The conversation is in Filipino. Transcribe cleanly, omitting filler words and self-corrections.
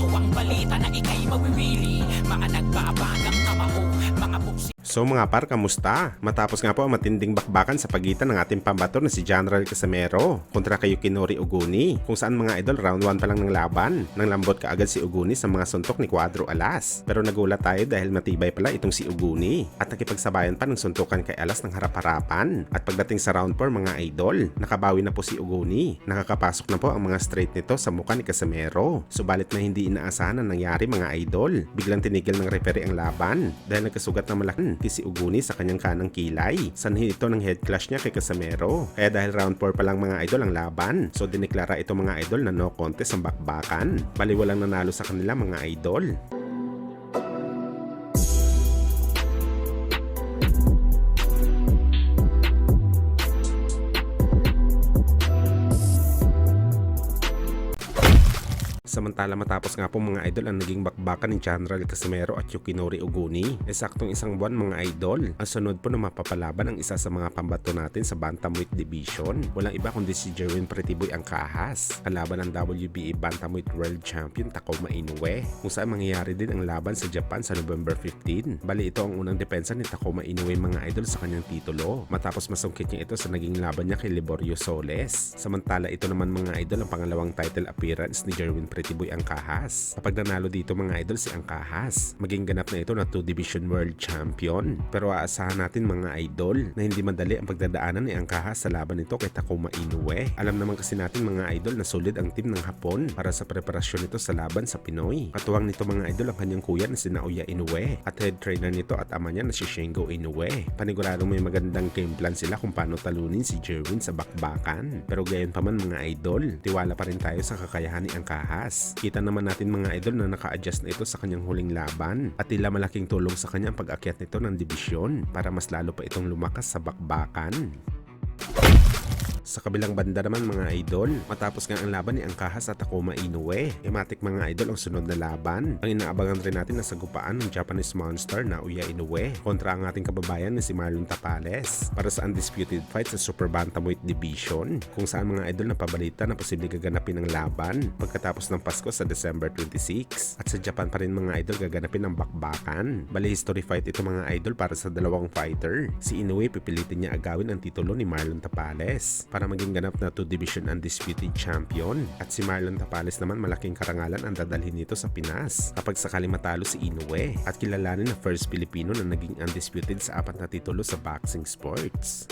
Ito ang balita na ikay mawiwili, mga nagbabagang kamao, mga buksi. So mga par, kamusta? Matapos nga po ang matinding bakbakan sa pagitan ng ating pambato na si General Casimero kontra kay Yukinori Oguni, kung saan mga idol round 1 pa lang ng laban nang lambot kaagad si Oguni sa mga suntok ni Cuadro Alas. Pero nagulat tayo dahil matibay pala itong si Oguni at nakipagsabayan pa ng suntukan kay Alas ng harap-harapan. At pagdating sa round 4 mga idol, nakabawi na po si Oguni. Nakakapasok na po ang mga straight nito sa mukha ni Casimero. Subalit na hindi inaasahan na nangyari mga idol. Biglang tinigil ng referee ang laban dahil nagkasugat na malaki si Oguni sa kanyang kanang kilay. Sanhi ito ng head clash niya kay Casimero. Kaya dahil round 4 pa lang mga idol ang laban, so dineklara ito mga idol na no contest ang bakbakan. Bali walang nanalo sa kanila mga idol. Samantala matapos nga po mga idol ang naging bakbakan ni General Casimero at Yukinori Oguni, saktong isang buwan mga idol, ang sunod po na mapapalaban ang isa sa mga pambato natin sa Bantamweight Division. Walang iba kundi si Jerwin Prettyboy Angkahas, kalaban ng WBA Bantamweight World Champion Takuma Inoue, kung saan mangyayari din ang laban sa Japan sa November 15. Bali ito ang unang depensa ni Takuma Inoue mga idol sa kanyang titulo, matapos masungkit niya ito sa naging laban niya kay Liborio Soles. Samantala ito naman mga idol ang pangalawang title appearance ni Jerwin Prettyboy Angkahas. Kapag nanalo dito mga idol si Angkahas, maging ganap na ito na 2 Division World Champion. Pero aasahan natin mga idol na hindi madali ang pagdadaanan ni Angkahas sa laban nito kay Takuma Inoue. Alam naman kasi natin mga idol na solid ang team ng Hapon para sa preparasyon nito sa laban sa Pinoy. Katuwang nito mga idol ang kanyang kuya na si Naoya Inoue at head trainer nito at ama niya na si Shingo Inoue. Paniguradong may magandang game plan sila kung paano talunin si Jerwin sa bakbakan. Pero gayon pa man mga idol, tiwala pa rin tayo sa kakayahan ni Angkahas. Kita naman natin mga idol na naka-adjust na ito sa kanyang huling laban at tila malaking tulong sa kanya ang pag-akyat nito ng dibisyon para mas lalo pa itong lumakas sa bakbakan. Sa kabilang banda naman mga idol, matapos nga ang laban ni Angkahas at Takuma Inoue, ematik mga idol ang sunod na laban. Ang inaabangan rin natin na sagupaan ng Japanese monster na Naoya Inoue kontra ang ating kababayan na si Marlon Tapales para sa undisputed fight sa Super Bantamweight Division, kung saan mga idol napabalita na posibleng gaganapin ang laban pagkatapos ng Pasko sa December 26. At sa Japan pa rin mga idol gaganapin ang bakbakan. Bali history fight ito mga idol para sa dalawang fighter. Si Inoue pipilitin niya agawin ang titulo ni Marlon Tapales para maging ganap na 2 Division Undisputed Champion. At si Marlon Tapales naman malaking karangalan ang dadalhin nito sa Pinas kapag sakali matalo si Inoue at kilalanin na first Pilipino na naging undisputed sa 4 na titulo sa boxing sports.